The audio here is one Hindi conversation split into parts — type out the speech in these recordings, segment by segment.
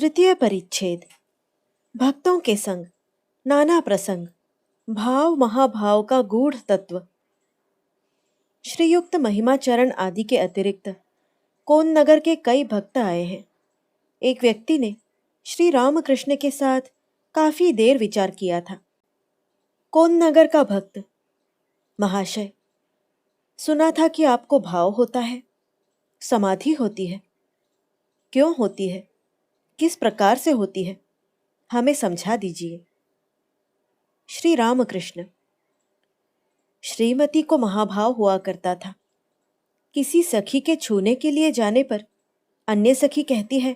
तृतीय परिच्छेद। भक्तों के संग नाना प्रसंग, भाव महाभाव का गूढ़ तत्व। श्रीयुक्त महिमाचरण आदि के अतिरिक्त कोन नगर के कई भक्त आए हैं। एक व्यक्ति ने श्री रामकृष्ण के साथ काफी देर विचार किया था। कोन नगर का भक्त: महाशय, सुना था कि आपको भाव होता है, समाधि होती है। क्यों होती है, किस प्रकार से होती है, हमें समझा दीजिए। श्री रामकृष्ण: श्रीमती को महाभाव हुआ करता था। किसी सखी के छूने के लिए जाने पर अन्य सखी कहती है,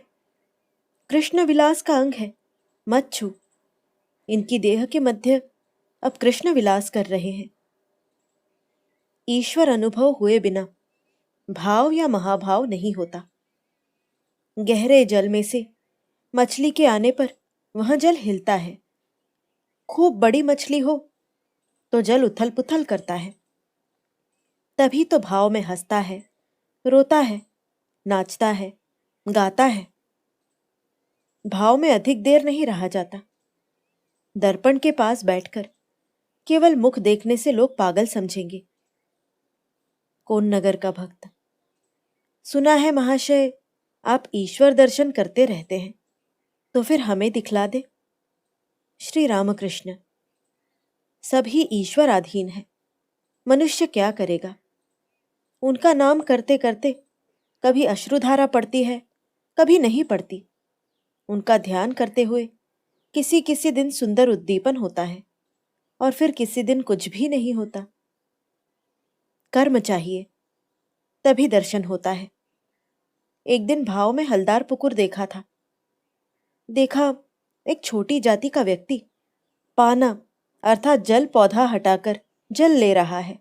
कृष्ण विलास का अंग है, मत छू। इनकी देह के मध्य अब कृष्ण विलास कर रहे हैं। ईश्वर अनुभव हुए बिना भाव या महाभाव नहीं होता। गहरे जल में से मछली के आने पर वह जल हिलता है। खूब बड़ी मछली हो तो जल उथल पुथल करता है। तभी तो भाव में हंसता है, रोता है, नाचता है, गाता है। भाव में अधिक देर नहीं रहा जाता। दर्पण के पास बैठकर केवल मुख देखने से लोग पागल समझेंगे। कोन नगर का भक्त: सुना है महाशय, आप ईश्वर दर्शन करते रहते हैं, तो फिर हमें दिखला दे। श्री रामकृष्ण: सभी ईश्वराधीन है, मनुष्य क्या करेगा। उनका नाम करते करते कभी अश्रुधारा पड़ती है, कभी नहीं पड़ती। उनका ध्यान करते हुए किसी किसी दिन सुंदर उद्दीपन होता है और फिर किसी दिन कुछ भी नहीं होता। कर्म चाहिए, तभी दर्शन होता है। एक दिन भाव में हलदार पुकुर देखा था। देखा एक छोटी जाति का व्यक्ति पाना अर्थात जल पौधा हटाकर जल ले रहा है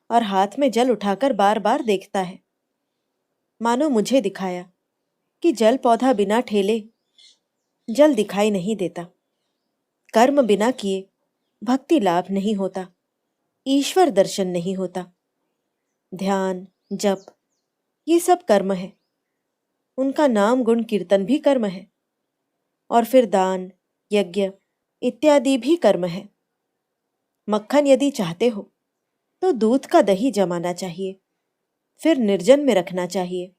और हाथ में जल उठाकर बार बार देखता है। मानो मुझे दिखाया कि जल पौधा बिना ठेले जल दिखाई नहीं देता। कर्म बिना किए भक्ति लाभ नहीं होता, ईश्वर दर्शन नहीं होता। ध्यान, जप, ये सब कर्म है। उनका नाम गुण कीर्तन भी कर्म है और फिर दान, यज्ञ इत्यादि भी कर्म है। मक्खन यदि चाहते हो तो दूध का दही जमाना चाहिए, फिर निर्जन में रखना चाहिए।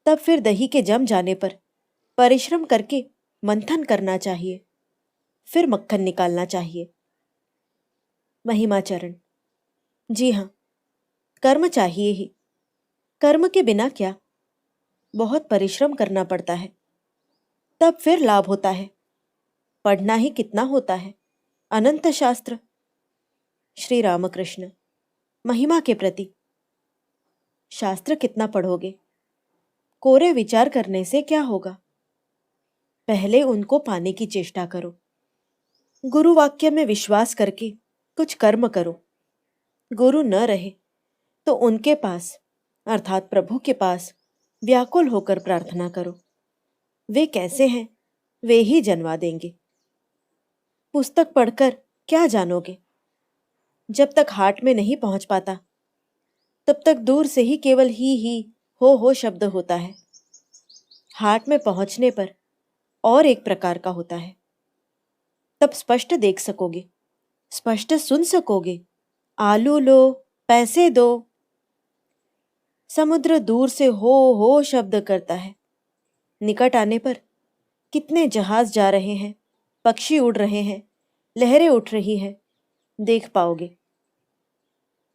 तब फिर दही के जम जाने पर परिश्रम करके मंथन करना चाहिए, फिर मक्खन निकालना चाहिए। महिमाचरण: जी हाँ, कर्म चाहिए ही। कर्म के बिना क्या, बहुत परिश्रम करना पड़ता है, तब फिर लाभ होता है। पढ़ना ही कितना होता है, अनंत शास्त्र। श्री रामकृष्ण महिमा के प्रति: शास्त्र कितना पढ़ोगे, कोरे विचार करने से क्या होगा। पहले उनको पाने की चेष्टा करो। गुरु वाक्य में विश्वास करके कुछ कर्म करो। गुरु न रहे तो उनके पास अर्थात प्रभु के पास व्याकुल होकर प्रार्थना करो। वे कैसे हैं, वे ही जनवा देंगे। पुस्तक पढ़कर क्या जानोगे। जब तक हाट में नहीं पहुंच पाता तब तक दूर से ही केवल ही हो शब्द होता है। हाट में पहुंचने पर और एक प्रकार का होता है। तब स्पष्ट देख सकोगे, स्पष्ट सुन सकोगे। आलू लो, पैसे दो। समुद्र दूर से हो शब्द करता है। निकट आने पर कितने जहाज जा रहे हैं, पक्षी उड़ रहे हैं, लहरें उठ रही हैं, देख पाओगे।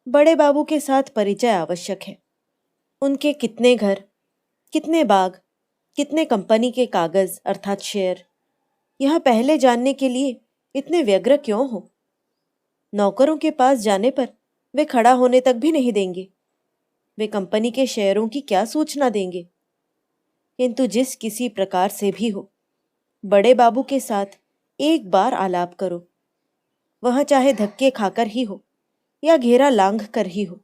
बड़े बाबू के साथ परिचय आवश्यक है। उनके कितने घर, कितने बाग, कितने कंपनी के कागज अर्थात शेयर, यह पहले जानने के लिए इतने व्यग्र क्यों हो। नौकरों के पास जाने पर वे खड़ा होने तक भी नहीं देंगे। वे कंपनी के शेयरों की क्या सूचना देंगे। किंतु जिस किसी प्रकार से भी हो, बड़े बाबू के साथ एक बार आलाप करो। वह चाहे धक्के खाकर ही हो या घेरा लांघ कर ही हो।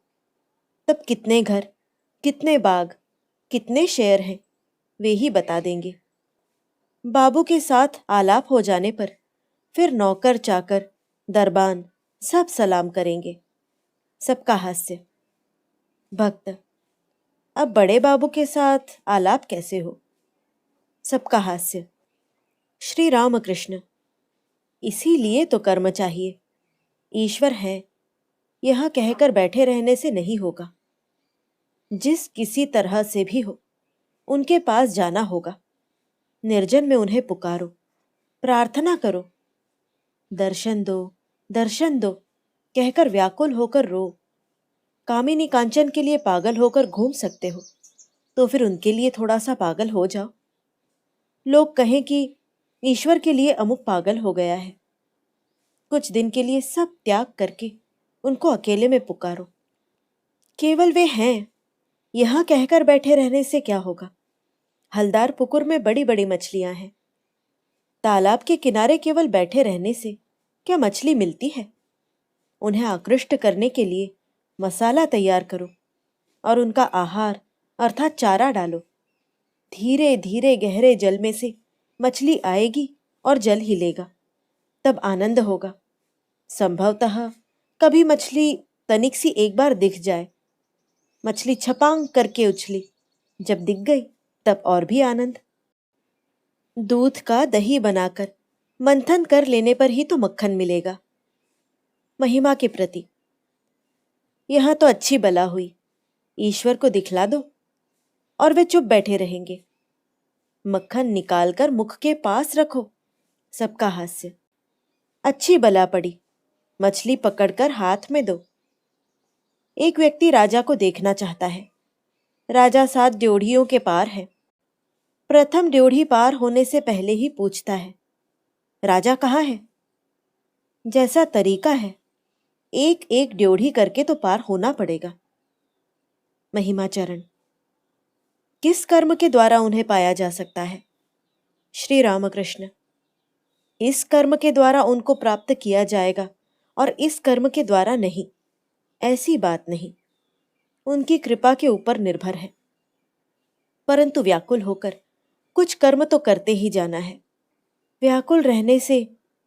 तब कितने घर, कितने बाग, कितने शेयर हैं, वे ही बता देंगे। बाबू के साथ आलाप हो जाने पर फिर नौकर चाकर, दरबान सब सलाम करेंगे। सबका हास्य। भक्त: अब बड़े बाबू के साथ आलाप कैसे हो। सबका हास्य। श्री रामकृष्ण, इसीलिए तो कर्म चाहिए। ईश्वर है, यह कहकर बैठे रहने से नहीं होगा। जिस किसी तरह से भी हो उनके पास जाना होगा। निर्जन में उन्हें पुकारो, प्रार्थना करो। दर्शन दो, दर्शन दो कहकर व्याकुल होकर रो। कामिनी कांचन के लिए पागल होकर घूम सकते हो तो फिर उनके लिए थोड़ा सा पागल हो जाओ। लोग कहें कि ईश्वर के लिए अमुक पागल हो गया है। कुछ दिन के लिए सब त्याग करके उनको अकेले में पुकारो। केवल वे हैं, यहां कहकर बैठे रहने से क्या होगा। हलदार पुकुर में बड़ी बड़ी मछलियां हैं। तालाब के किनारे केवल बैठे रहने से क्या मछली मिलती है। उन्हें आकृष्ट करने के लिए मसाला तैयार करो और उनका आहार अर्थात चारा डालो। धीरे धीरे गहरे जल में से मछली आएगी और जल ही लेगा, तब आनंद होगा। संभवतः कभी मछली तनिक सी एक बार दिख जाए। मछली छपांग करके उछली, जब दिख गई तब और भी आनंद। दूध का दही बनाकर मंथन कर लेने पर ही तो मक्खन मिलेगा। महिमा के प्रति यहां तो अच्छी बला हुई। ईश्वर को दिखला दो और वे चुप बैठे रहेंगे। मक्खन निकालकर मुख के पास रखो। सबका हास्य। अच्छी बला पड़ी, मछली पकड़कर हाथ में दो। एक व्यक्ति राजा को देखना चाहता है। राजा 7 ड्योढ़ियों के पार है। प्रथम ड्योढ़ी पार होने से पहले ही पूछता है, राजा कहाँ है। जैसा तरीका है, एक एक ड्योढ़ी करके तो पार होना पड़ेगा। महिमाचरण, किस कर्म के द्वारा उन्हें पाया जा सकता है। श्री रामकृष्ण, इस कर्म के द्वारा उनको प्राप्त किया जाएगा और इस कर्म के द्वारा नहीं, ऐसी बात नहीं। उनकी कृपा के ऊपर निर्भर है। परंतु व्याकुल होकर कुछ कर्म तो करते ही जाना है। व्याकुल रहने से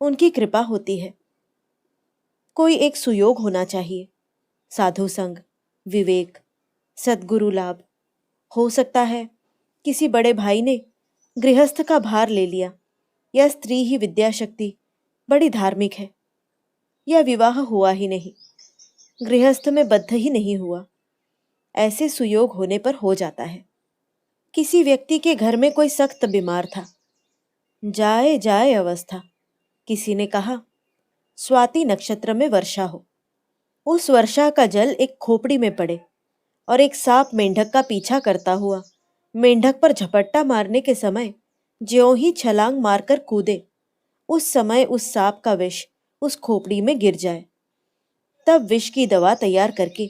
उनकी कृपा होती है। कोई एक सुयोग होना चाहिए। साधु संग, विवेक, सद्गुरु लाभ। हो सकता है किसी बड़े भाई ने गृहस्थ का भार ले लिया, या स्त्री ही विद्याशक्ति बड़ी धार्मिक है, या विवाह हुआ ही नहीं, गृहस्थ में बद्ध ही नहीं हुआ। ऐसे सुयोग होने पर हो जाता है। किसी व्यक्ति के घर में कोई सख्त बीमार था। जाए जाए अवस्था। किसी ने कहा स्वाति नक्षत्र में वर्षा हो। उस वर्षा का जल एक खोपड़ी में पड़े और एक सांप मेंढक का पीछा करता हुआ मेंढक पर झपट्टा मारने के समय ज्यों ही छलांग मारकर कूदे, उस समय उस सांप का विष उस खोपड़ी में गिर जाए। तब विष की दवा तैयार करके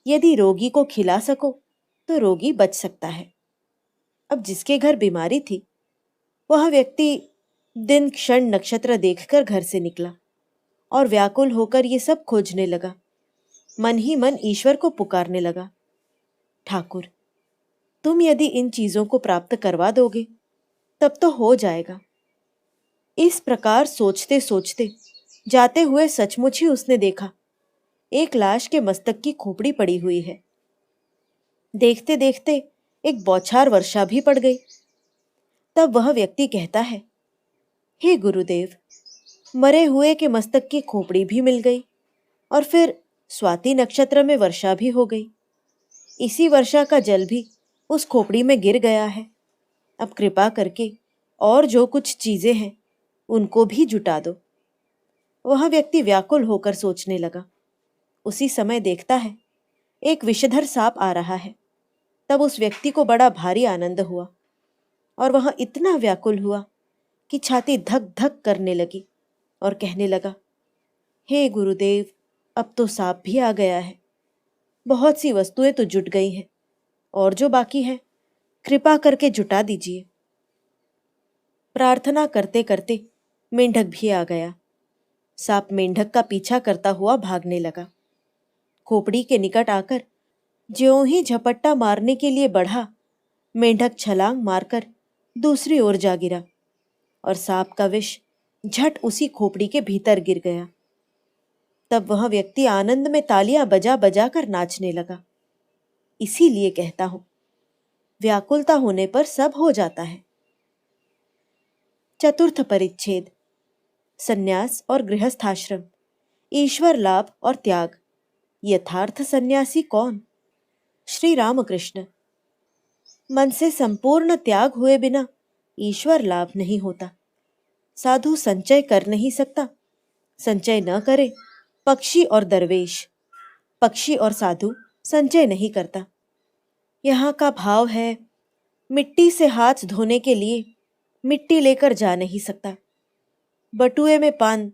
यदि रोगी को खिला सको तो रोगी बच सकता है। अब जिसके घर बीमारी थी, वह व्यक्ति दिन क्षण नक्षत्र देखकर घर से निकला और व्याकुल होकर ये सब खोजने लगा। मन ही मन ईश्वर को पुकारने लगा, ठाकुर, तुम यदि इन चीजों को प्राप्त करवा दोगे तब तो हो जाएगा। इस प्रकार सोचते सोचते जाते हुए सचमुच ही उसने देखा एक लाश के मस्तक की खोपड़ी पड़ी हुई है। देखते देखते एक बौछार वर्षा भी पड़ गई। तब वह व्यक्ति कहता है, हे गुरुदेव, मरे हुए के मस्तक की खोपड़ी भी मिल गई और फिर स्वाति नक्षत्र में वर्षा भी हो गई। इसी वर्षा का जल भी उस खोपड़ी में गिर गया है। अब कृपा करके और जो कुछ चीजें हैं उनको भी जुटा दो। वह व्यक्ति व्याकुल होकर सोचने लगा। उसी समय देखता है एक विषधर सांप आ रहा है। तब उस व्यक्ति को बड़ा भारी आनंद हुआ और वह इतना व्याकुल हुआ कि छाती धक धक करने लगी और कहने लगा, हे गुरुदेव, अब तो सांप भी आ गया है। बहुत सी वस्तुएं तो जुट गई हैं और जो बाकी है कृपा करके जुटा दीजिए। प्रार्थना करते करते मेंढक भी आ गया। सांप मेंढक का पीछा करता हुआ भागने लगा। खोपड़ी के निकट आकर ज्यों ही झपट्टा मारने के लिए बढ़ा, मेंढक छलांग मारकर दूसरी ओर जा गिरा और सांप का विष झट उसी खोपड़ी के भीतर गिर गया। तब वह व्यक्ति आनंद में तालियां बजा बजा कर नाचने लगा। इसीलिए कहता हूं, व्याकुलता होने पर सब हो जाता है। चतुर्थ परिच्छेद। सन्यास और गृहस्थाश्रम, ईश्वर लाभ और त्याग। यथार्थ सन्यासी कौन? श्री रामकृष्ण। मन से संपूर्ण त्याग हुए बिना ईश्वर लाभ नहीं होता। साधु संचय कर नहीं सकता। संचय न करे पक्षी और दरवेश। पक्षी और साधु संचय नहीं करता। यहाँ का भाव है, मिट्टी से हाथ धोने के लिए मिट्टी लेकर जा नहीं सकता। बटुए में पान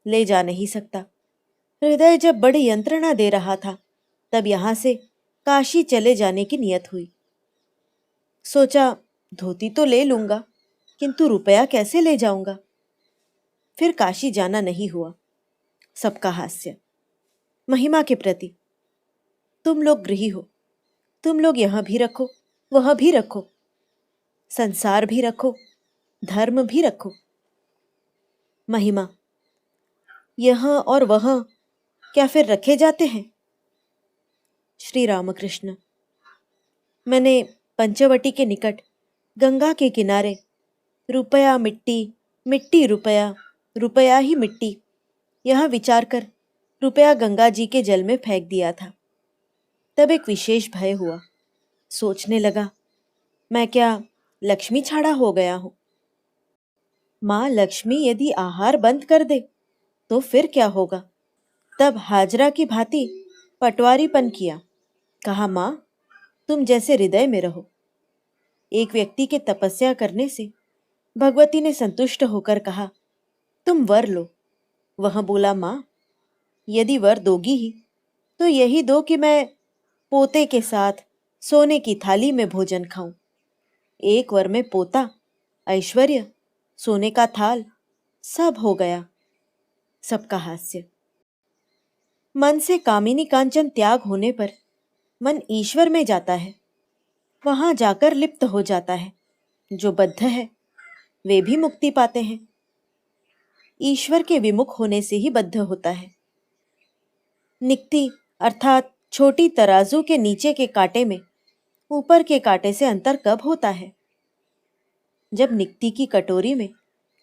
ले जा नहीं सकता। हृदय जब बड़ी यंत्रणा दे रहा था, तब यहाँ से काशी चले जाने की नियत हुई। सोचा धोती तो ले लूंगा, किंतु रुपया कैसे ले जाऊंगा। फिर काशी जाना नहीं हुआ। सबका हास्य। महिमा के प्रति, तुम लोग गृही हो, तुम लोग यहाँ भी रखो, वह भी रखो, संसार भी रखो, धर्म भी रखो। महिमा, यहाँ और वहाँ क्या फिर रखे जाते हैं? श्री रामकृष्ण। मैंने पंचवटी के निकट गंगा के किनारे रुपया मिट्टी, मिट्टी रुपया, रुपया ही मिट्टी, यह विचार कर रुपया गंगा जी के जल में फेंक दिया था। तब एक विशेष भय हुआ। सोचने लगा, मैं क्या लक्ष्मी छाड़ा हो गया हूं? माँ लक्ष्मी यदि आहार बंद कर दे तो फिर क्या होगा? तब हाजरा की भांति पटवारीपन किया। कहा, माँ तुम जैसे हृदय में रहो। एक व्यक्ति के तपस्या करने से भगवती ने संतुष्ट होकर कहा, तुम वर लो। वह बोला, माँ यदि वर दोगी ही तो यही दो कि मैं पोते के साथ सोने की थाली में भोजन खाऊं। एक वर में पोता, ऐश्वर्य, सोने का थाल, सब हो गया। सबका हास्य। मन से कामिनी कांचन त्याग होने पर मन ईश्वर में जाता है। वहां जाकर लिप्त हो जाता है। जो बद्ध है वे भी मुक्ति पाते हैं। ईश्वर के विमुख होने से ही बद्ध होता है। निक्ति अर्थात छोटी तराजू के नीचे के कांटे में ऊपर के कांटे से अंतर कब होता है? जब निक्ति की कटोरी में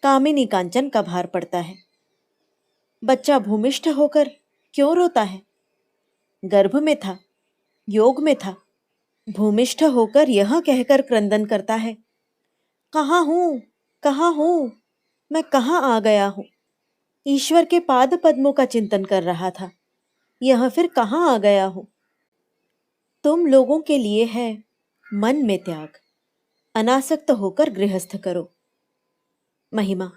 कामिनी कांचन का भार पड़ता है। बच्चा भूमिष्ठ होकर क्यों रोता है? गर्भ में था, योग में था, भूमिष्ठ होकर यह कहकर क्रंदन करता है, कहाँ हूं, कहाँ हूं, मैं कहाँ आ गया हूं। ईश्वर के पाद पद्मों का चिंतन कर रहा था, यह फिर कहाँ आ गया हूं। तुम लोगों के लिए है मन में त्याग। अनासक्त होकर गृहस्थ करो। महिमा,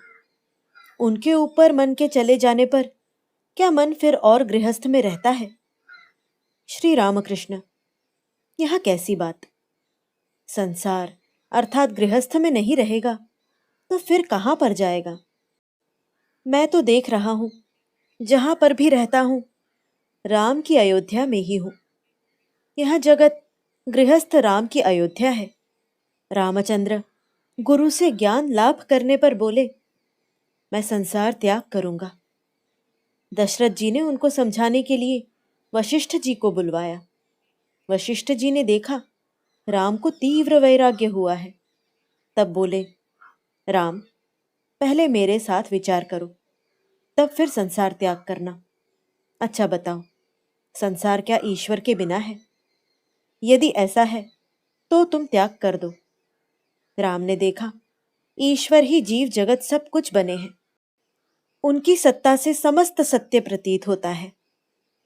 उनके ऊपर मन के चले जाने पर क्या मन फिर और गृहस्थ में रहता है? श्री रामकृष्ण। यह कैसी बात? संसार अर्थात गृहस्थ में नहीं रहेगा तो फिर कहां पर जाएगा? मैं तो देख रहा हूं, जहां पर भी रहता हूं राम की अयोध्या में ही हूं। यह जगत गृहस्थ राम की अयोध्या है। रामचंद्र गुरु से ज्ञान लाभ करने पर बोले, मैं संसार त्याग करूंगा। दशरथ जी ने उनको समझाने के लिए वशिष्ठ जी को बुलवाया। वशिष्ठ जी ने देखा राम को तीव्र वैराग्य हुआ है। तब बोले, राम पहले मेरे साथ विचार करो, तब फिर संसार त्याग करना। अच्छा बताओ, संसार क्या ईश्वर के बिना है? यदि ऐसा है तो तुम त्याग कर दो। राम ने देखा ईश्वर ही जीव जगत सब कुछ बने हैं। उनकी सत्ता से समस्त सत्य प्रतीत होता है।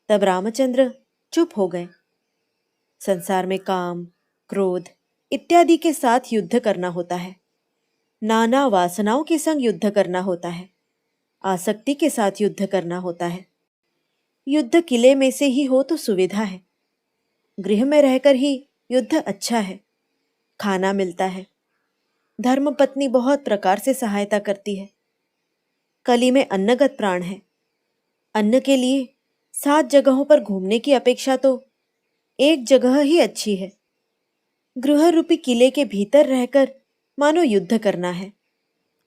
तब रामचंद्र चुप हो गए। संसार में काम, क्रोध इत्यादि के साथ युद्ध करना होता है। नाना वासनाओं के संग युद्ध करना होता है। आसक्ति के साथ युद्ध करना होता है। युद्ध किले में से ही हो तो सुविधा है। गृह में रहकर ही युद्ध अच्छा है। खाना मिलता है। धर्मपत्नी बहुत प्रकार से सहायता करती है। कली में अन्नगत प्राण है। अन्न के लिए 7 जगहों पर घूमने की अपेक्षा तो एक जगह ही अच्छी है। गृह रूपी किले के भीतर रहकर मानो युद्ध करना है।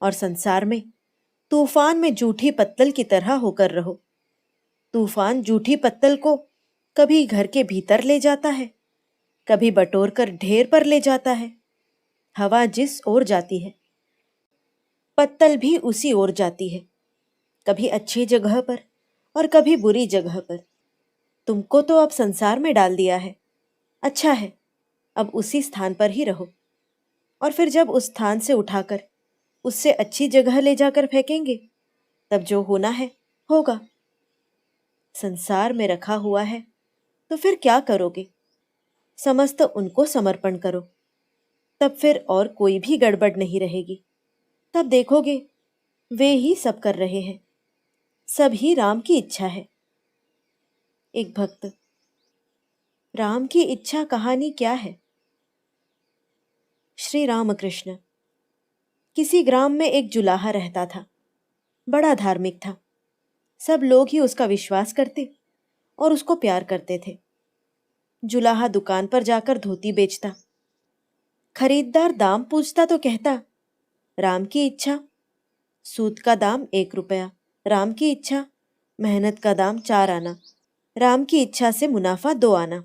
और संसार में तूफान में जूठी पत्तल की तरह होकर रहो। तूफान जूठी पत्तल को कभी घर के भीतर ले जाता है, कभी बटोर कर ढेर पर ले जाता है। हवा जिस ओर जाती है। पत्तल भी उसी ओर जाती है, कभी अच्छी जगह पर और कभी बुरी जगह पर। तुमको तो अब संसार में डाल दिया है, अच्छा है, अब उसी स्थान पर ही रहो। और फिर जब उस स्थान से उठाकर उससे अच्छी जगह ले जाकर फेंकेंगे, तब जो होना है होगा। संसार में रखा हुआ है तो फिर क्या करोगे? समस्त उनको समर्पण करो, तब फिर और कोई भी गड़बड़ नहीं रहेगी। तब देखोगे वे ही सब कर रहे हैं, सब ही राम की इच्छा है। एक भक्त: राम की इच्छा कहानी क्या है? श्री रामकृष्ण। किसी ग्राम में एक जुलाहा रहता था, बड़ा धार्मिक था। सब लोग ही उसका विश्वास करते और उसको प्यार करते थे। जुलाहा दुकान पर जाकर धोती बेचता। खरीददार दाम पूछता तो कहता, राम की इच्छा। सूत का दाम 1 रुपया, राम की इच्छा। मेहनत का दाम 4 आना, राम की इच्छा से मुनाफा 2 आना।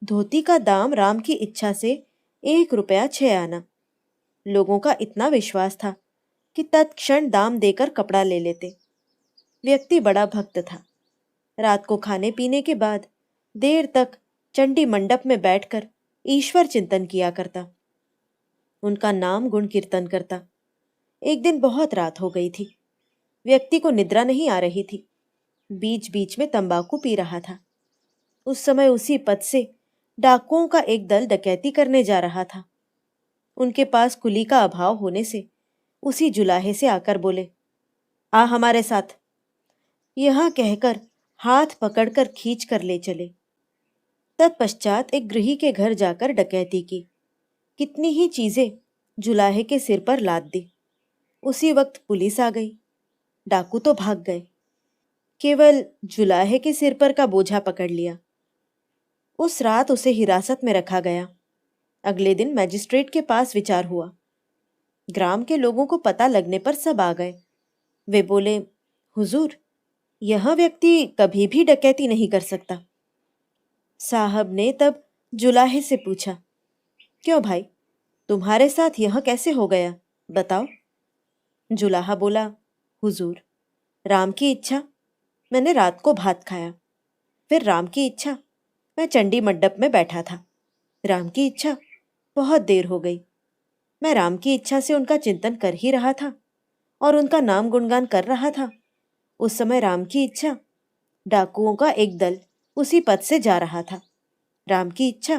धोती का दाम राम की इच्छा से 1 रुपया 6 आना। लोगों का इतना विश्वास था कि तत्क्षण दाम देकर कपड़ा ले लेते। व्यक्ति बड़ा भक्त था। रात को खाने पीने के बाद देर तक चंडी मंडप में बैठकर ईश्वर चिंतन किया करता, उनका नाम गुण कीर्तन करता। एक दिन बहुत रात हो गई थी। व्यक्ति को निद्रा नहीं आ रही थी। बीच बीच में तंबाकू पी रहा था। उस समय उसी पथ से डाकुओं का एक दल डकैती करने जा रहा था। उनके पास कुली का अभाव होने से उसी जुलाहे से आकर बोले, आ हमारे साथ। यह कहकर हाथ पकड़कर खींच कर ले चले। तत्पश्चात एक गृही के घर जाकर डकैती की। कितनी ही चीजें जुलाहे के सिर पर लाद दी। उसी वक्त पुलिस आ गई। डाकू तो भाग गए, केवल जुलाहे के सिर पर का बोझा पकड़ लिया। उस रात उसे हिरासत में रखा गया। अगले दिन मजिस्ट्रेट के पास विचार हुआ। ग्राम के लोगों को पता लगने पर सब आ गए। वे बोले, हुजूर, यह व्यक्ति कभी भी डकैती नहीं कर सकता। साहब ने तब जुलाहे से पूछा, क्यों भाई, तुम्हारे साथ यह कैसे हो गया, बताओ। जुलाहा बोला, हुजूर, राम की इच्छा, मैंने रात को भात खाया। फिर राम की इच्छा, मैं चंडी मंडप में बैठा था। राम की इच्छा, बहुत देर हो गई। मैं राम की इच्छा से उनका चिंतन कर ही रहा था और उनका नाम गुणगान कर रहा था। उस समय राम की इच्छा, डाकुओं का एक दल उसी पथ से जा रहा था। राम की इच्छा,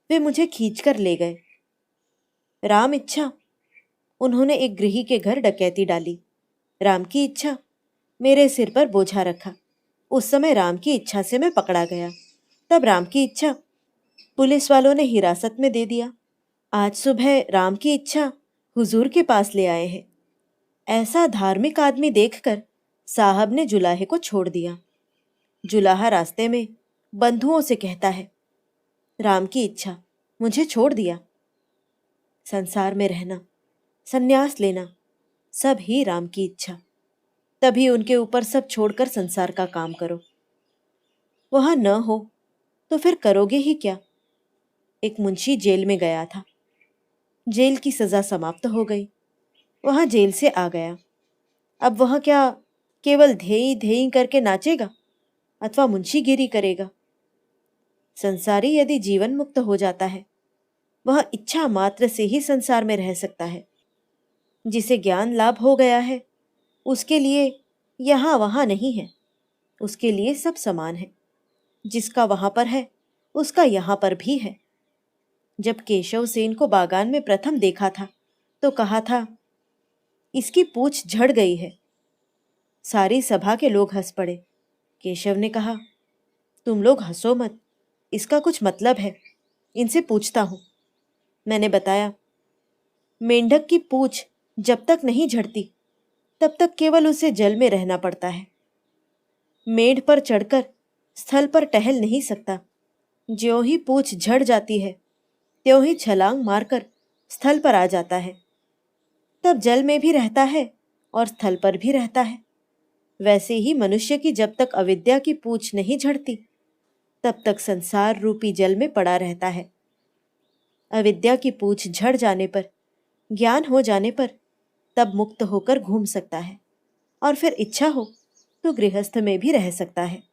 वे मुझे खींचकर ले गए। राम इच्छा, उन्होंने एक गृही के घर डकैती डाली। राम की इच्छा, मेरे सिर पर बोझा रखा। उस समय राम की इच्छा से मैं पकड़ा गया। तब राम की इच्छा, पुलिस वालों ने हिरासत में दे दिया। आज सुबह राम की इच्छा हुजूर के पास ले आए हैं। ऐसा धार्मिक आदमी देखकर साहब ने जुलाहे को छोड़ दिया। जुलाहा रास्ते में बंधुओं से कहता है, राम की इच्छा, मुझे छोड़ दिया। संसार में रहना, संन्यास लेना, सब ही राम की इच्छा। तभी उनके ऊपर सब छोड़कर संसार का काम करो। वहां न हो तो फिर करोगे ही क्या? एक मुंशी जेल में गया था। जेल की सजा समाप्त हो गई। वहां जेल से आ गया। अब वह क्या केवल धेई धेई करके नाचेगा अथवा मुंशीगिरी करेगा? संसारी यदि जीवन मुक्त हो जाता है, वह इच्छा मात्र से ही संसार में रह सकता है। जिसे ज्ञान लाभ हो गया है, उसके लिए यहाँ वहाँ नहीं है, उसके लिए सब समान है। जिसका वहां पर है, उसका यहाँ पर भी है। जब केशव सेन को बागान में प्रथम देखा था तो कहा था, इसकी पूंछ झड़ गई है। सारी सभा के लोग हंस पड़े। केशव ने कहा, तुम लोग हंसो मत, इसका कुछ मतलब है, इनसे पूछता हूं। मैंने बताया, मेंढक की पूंछ जब तक नहीं झड़ती तब तक केवल उसे जल में रहना पड़ता है। मेढ़ पर चढ़कर स्थल पर टहल नहीं सकता। ज्यों ही पूंछ झड़ जाती है, त्यों ही छलांग मारकर स्थल पर आ जाता है। तब जल में भी रहता है और स्थल पर भी रहता है। वैसे ही मनुष्य की जब तक अविद्या की पूंछ नहीं झड़ती, तब तक संसार रूपी जल में पड़ा रहता है। अविद्या की पूंछ झड़ जाने पर, ज्ञान हो जाने पर, तब मुक्त होकर घूम सकता है और फिर इच्छा हो तो गृहस्थ में भी रह सकता है।